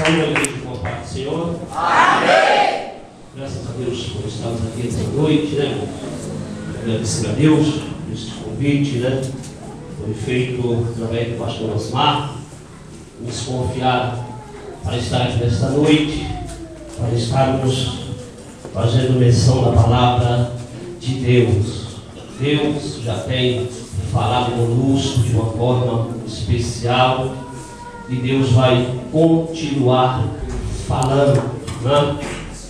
Saúde a igreja com a paz do Senhor. Amém. Graças a Deus por estarmos aqui esta noite, né? Agradecer a Deus por este convite, né? Foi feito através do pastor Osmar, nos confiar para estar aqui nesta noite, para estarmos fazendo menção da palavra de Deus. Deus já tem falado conosco de uma forma especial e Deus vai continuar falando, né?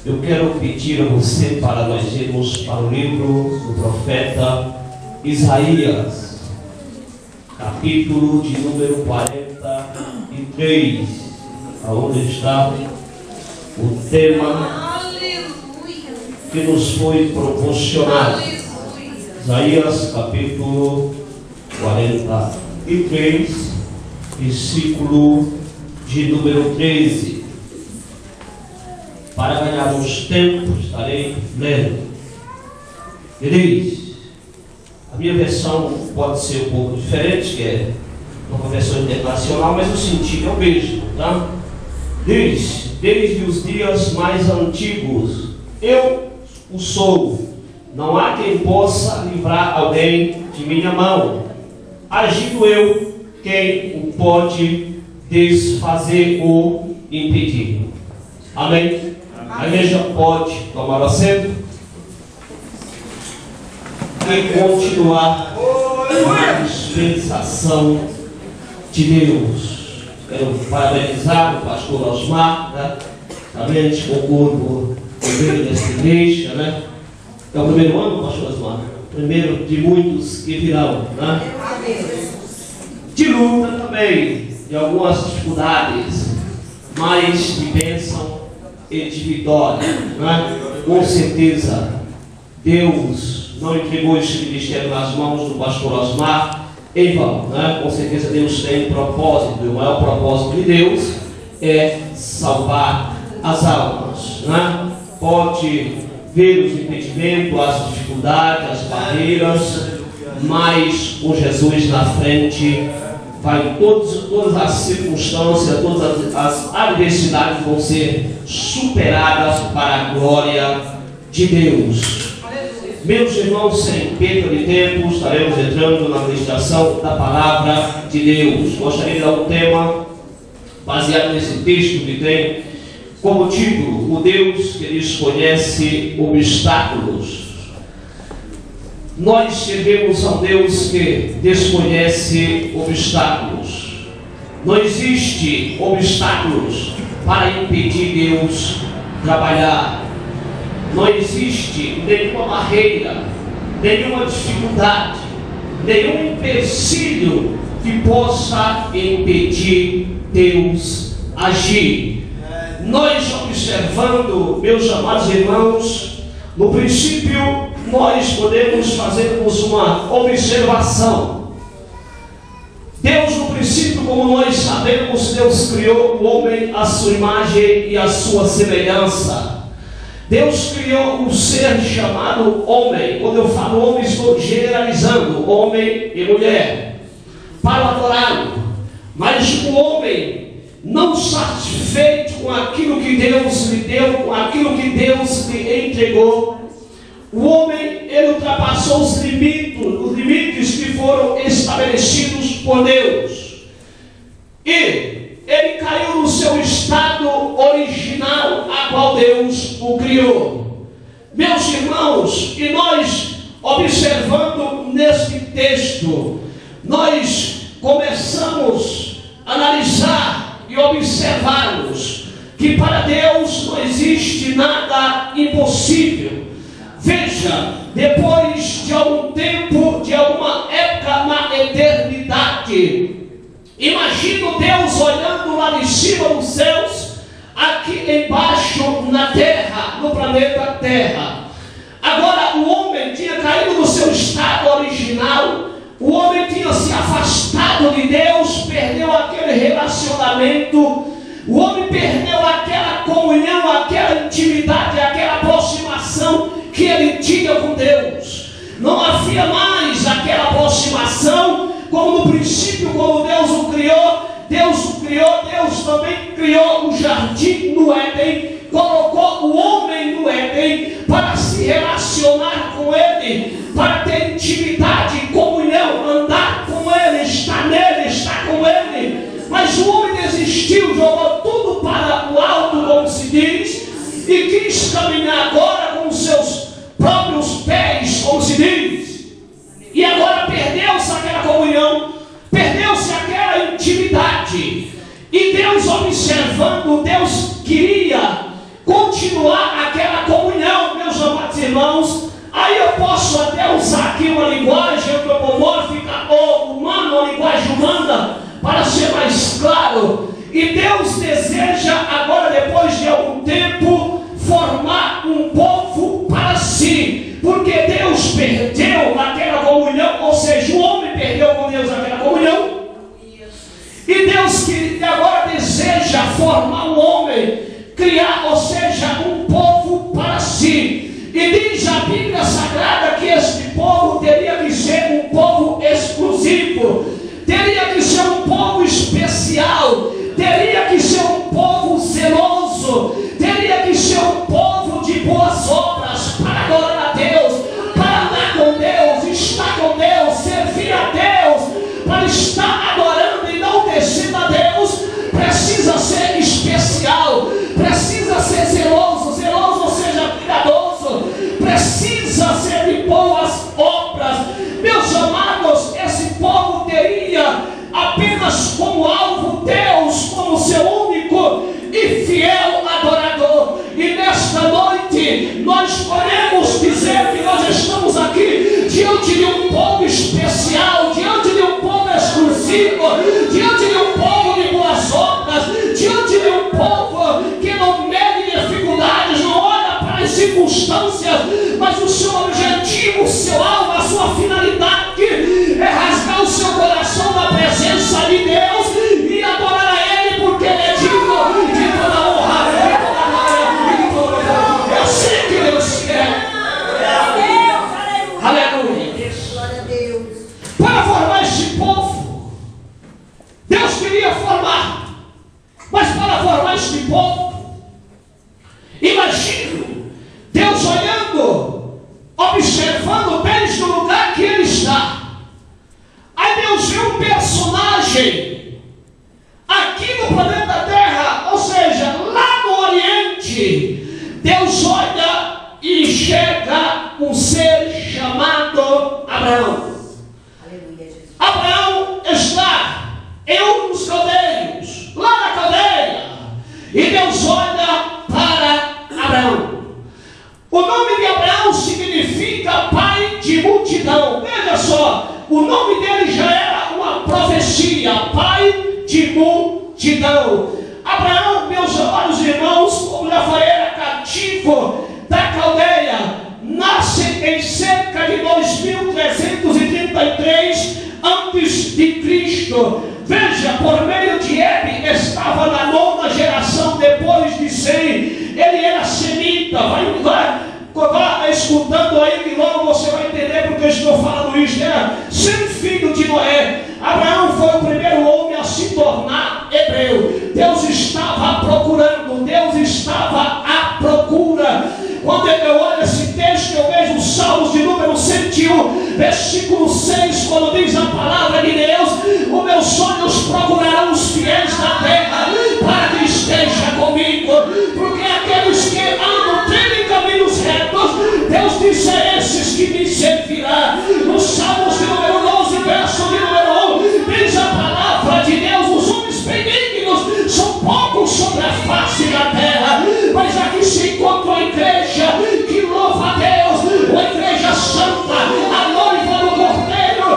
Eu quero pedir a você para nós irmos para o livro do profeta Isaías, capítulo de número 43, aonde está o tema que nos foi proporcionado. Isaías capítulo 43, versículo de número 13. Para ganharmos tempo, estarei lendo. Diz, a minha versão pode ser um pouco diferente, que é uma versão internacional, mas o sentido é o mesmo, tá? Diz, desde os dias mais antigos, eu o sou. Não há quem possa livrar alguém de minha mão. Agindo eu, quem o pode desfazer ou impedir? Amém? A igreja pode tomar assento e continuar a dispensação de Deus. Quero parabenizar o pastor Osmar, né? Também concordo com ele desta igreja, né? É o primeiro ano, pastor Osmar? Primeiro de muitos que virão, né? De luta também, de algumas dificuldades, mas de bênção e de vitória, né? Com certeza Deus não entregou este ministério nas mãos do pastor Osmar em vão, né? Com certeza Deus tem um propósito, e o maior propósito de Deus é salvar as almas, né? Pode ver os impedimentos, as dificuldades, as barreiras, mas com Jesus na frente, todas as circunstâncias, todas as adversidades vão ser superadas para a glória de Deus. Meus irmãos, sem perda de tempo, estaremos entrando na ministração da palavra de Deus. Gostaria de dar um tema baseado nesse texto que tem como título: o Deus que desconhece obstáculos. Nós servimos a um Deus que desconhece obstáculos. Não existe obstáculos para impedir Deus trabalhar. Não existe nenhuma barreira, nenhuma dificuldade, nenhum empecilho que possa impedir Deus agir. Nós observando, meus amados irmãos, no princípio nós podemos fazermos uma observação. Deus, no princípio, como nós sabemos, Deus criou o homem à sua imagem e à sua semelhança. Deus criou um ser chamado homem. Quando eu falo homem, estou generalizando homem e mulher para adorá-lo. Mas o homem, não satisfeito com aquilo que Deus lhe deu, com aquilo que Deus lhe entregou, o homem, ele ultrapassou os limites que foram estabelecidos por Deus, e ele caiu no seu estado original, a qual Deus o criou. Meus irmãos, e nós observando neste texto, nós começamos a analisar e observarmos que para Deus não existe nada impossível. Veja, depois de algum tempo, de alguma época na eternidade, imagino Deus olhando lá de cima nos céus, aqui embaixo na terra, no planeta Terra. Agora o homem tinha caído do seu estado original, o homem tinha se afastado de Deus, perdeu aquele relacionamento, o homem perdeu aquela comunhão, aquela intimidade, aquela aproximação que ele tinha com Deus. Não havia mais aquela aproximação como no princípio, quando Deus o criou, Deus também criou o jardim no Éden, colocou o homem no Éden para se relacionar com Ele, para ter intimidade, comunhão, andar com Ele, estar nele, estar com Ele. Mas o homem desistiu, jogou tudo para o alto, como se diz, e quis caminhar agora com os seus próprios pés, como se diz. E agora perdeu-se aquela comunhão, perdeu-se aquela intimidade. E Deus observando, Deus queria continuar aquela comunhão, meus amados irmãos. Aí eu posso até usar aqui uma linguagem antropomórfica ou humana, uma linguagem humana, para ser mais claro. E Deus deseja agora, depois de algum tempo, formar um povo para si, porque Deus perdeu aquela comunhão, ou seja, o homem perdeu com Deus aquela comunhão, e Deus que agora deseja formar um homem, criar, ou seja, um povo para si. E diz a Bíblia Sagrada que este povo teria que ser um povo exclusivo, teria que ser um povo especial, teria que ser um povo zeloso, teria que ser um povo de boas obras, para adorar a Deus, para andar com Deus, estar com Deus, servir a Deus, para estar adorando e não descendo a Deus. Precisa ser especial, precisa ser zeloso, zeloso, ou seja, cuidadoso, precisa ser de boas obras. Meus amados, esse povo teria apenas como alvo Deus, como seu único e fiel adorador. E nesta noite nós podemos dizer que nós estamos aqui diante de um povo especial, diante de um povo exclusivo, diante de um povo de boas obras, diante de um povo que não mede dificuldades, não olha para as circunstâncias, mas o seu objetivo, o seu alvo, a sua finalidade é rasgar o seu coração na presença de Deus e adorar a Ele, porque Ele é digno de toda honra, de toda glória e de todo louvor. Eu sei que Deus quer. Aleluia. Para formar este povo, Deus queria formar, mas para formar este povo, imagino Deus olhando, observando desde o lugar que Ele está. Aí Deus vê um personagem aqui no planeta Terra, ou seja, lá no Oriente. Deus olha e enxerga um ser chamado Abraão. Abraão está em um dos caldeiros, lá na caldeia, e Deus olha para Abraão. O nome de Abraão significa pai de multidão. Veja só, o nome dele já era uma profecia, pai de multidão. Abraão, meus amados irmãos, como já falei, era cativo da caldeia, nasce em cerca de 2333 antes de Cristo. Veja, por meio de Hebe, estava na 9ª geração depois de Sem. Ele era semita. Vai escutando aí que logo você vai entender porque eu estou falando isso. Era sem filho de Noé. Abraão foi o primeiro homem a se tornar hebreu. Deus estava procurando, Deus estava à procura. Quando eu olho esse texto, eu vejo os Salmos de número 101, versículo 6, quando diz a palavra de Deus: os meus sonhos procurarão os fiéis da terra, para que esteja comigo, porque aqueles que andam trilham caminhos retos, Deus disse a esses que me servirá. Nos Salmos de número 12, verso de número 1, diz a palavra de Deus: os homens benignos são poucos sobre a face da terra, mas aqui se encontra uma igreja que louva a Deus, uma igreja santa, a noiva do Cordeiro,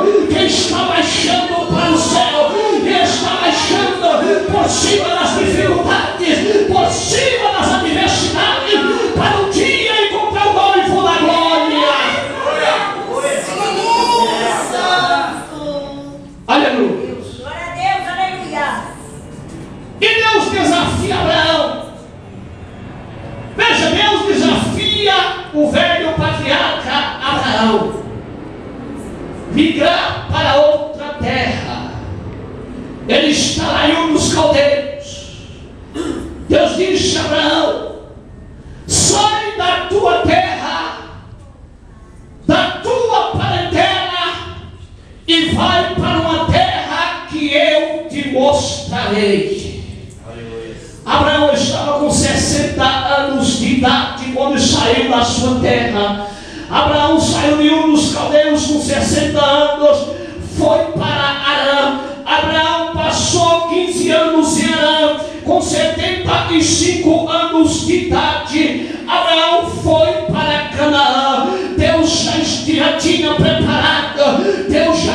Deus disse a Abraão: sai da tua terra, da tua parentela, e vai para uma terra que eu te mostrarei. Abraão estava com 60 anos de idade quando saiu da sua terra. Abraão saiu de Ur dos Caldeus com 60 anos, foi para Arã. Abraão passou 15 anos em Arã, com 75 anos de idade. Abraão foi para Canaã. Deus já tinha preparado, Deus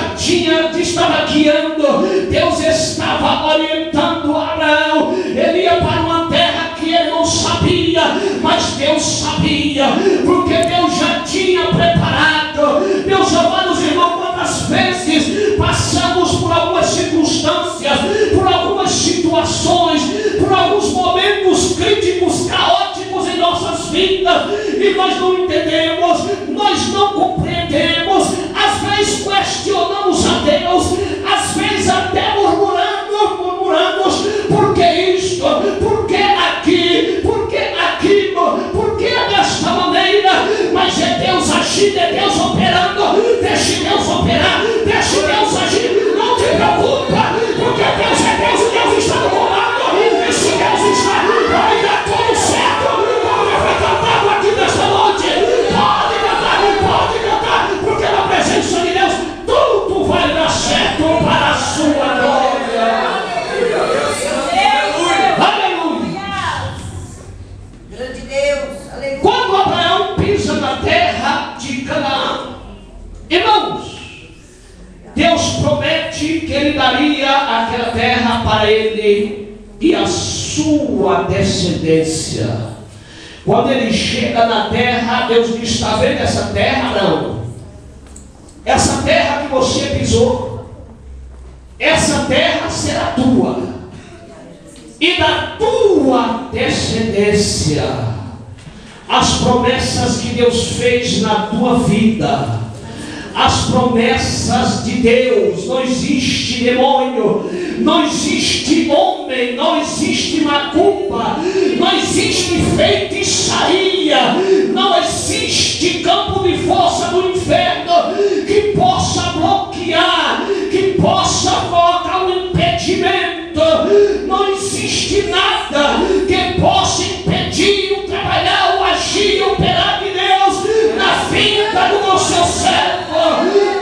estava guiando, Deus estava orientando Abraão. Ele ia para uma terra que ele não sabia, mas Deus sabia, porque Deus já tinha preparado. Meus amados irmãos, quantas vezes passamos por algumas circunstâncias, por algumas situações, por alguns momentos críticos, caóticos em nossas vidas, e nós não entendemos, nós não compreendemos, às vezes questionamos a Deus, às vezes até murmuramos, por que isto, por que aqui, por que aquilo, por que desta maneira? Mas é Deus agindo, é Deus operando. Deixe Deus operar, deixe Deus agir, não te preocupa, porque Deus é Deus e Deus está no comando, e se Deus está, vai dar tudo certo. Pode ficar cantado aqui nesta noite, pode cantar, porque na presença de Deus tudo vai dar certo para a sua glória. Grande Deus, aleluia. Quando Abraão pisa na terra de Canaã, irmãos, Deus promete que ele daria aquela terra para ele e a sua descendência. Quando ele chega na terra, Deus diz: está vendo essa terra? Não. Essa terra que você pisou, essa terra será tua e da tua descendência. As promessas que Deus fez na tua vida, as promessas de Deus, não existe demônio, não existe homem, não existe macumba, não existe feitiçaria, não existe campo de força do inferno que possa bloquear, que possa colocar um impedimento. Não existe nada que possa impedir o trabalhar, o agir, o operar de Deus na vida do nosso servo.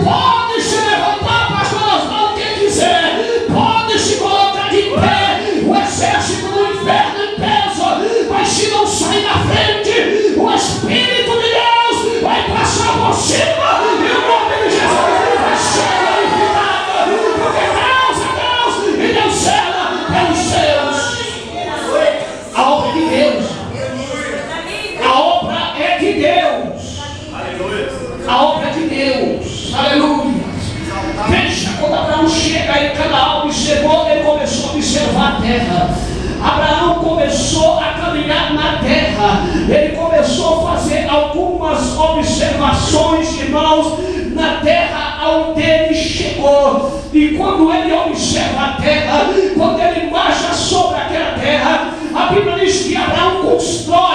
Pode se levantar, pastor, nas mãos, quem quiser, pode se colocar de pé, o exército do inferno em peso, mas se não sair na frente, o Espírito de Deus vai passar por cima, e o nome de Jesus vai ser glorificado, porque Deus é Deus, e Deus cela pelos seus. A obra é de Deus, a obra é de Deus, a obra é de Deus, aleluia. Veja, quando Abraão chega em Canaã, observou, ele começou a observar a terra. Abraão começou a caminhar na terra, ele começou a fazer algumas observações, irmãos, na terra onde ele chegou. E quando ele observa a terra, quando ele marcha sobre aquela terra, a Bíblia diz que Abraão constrói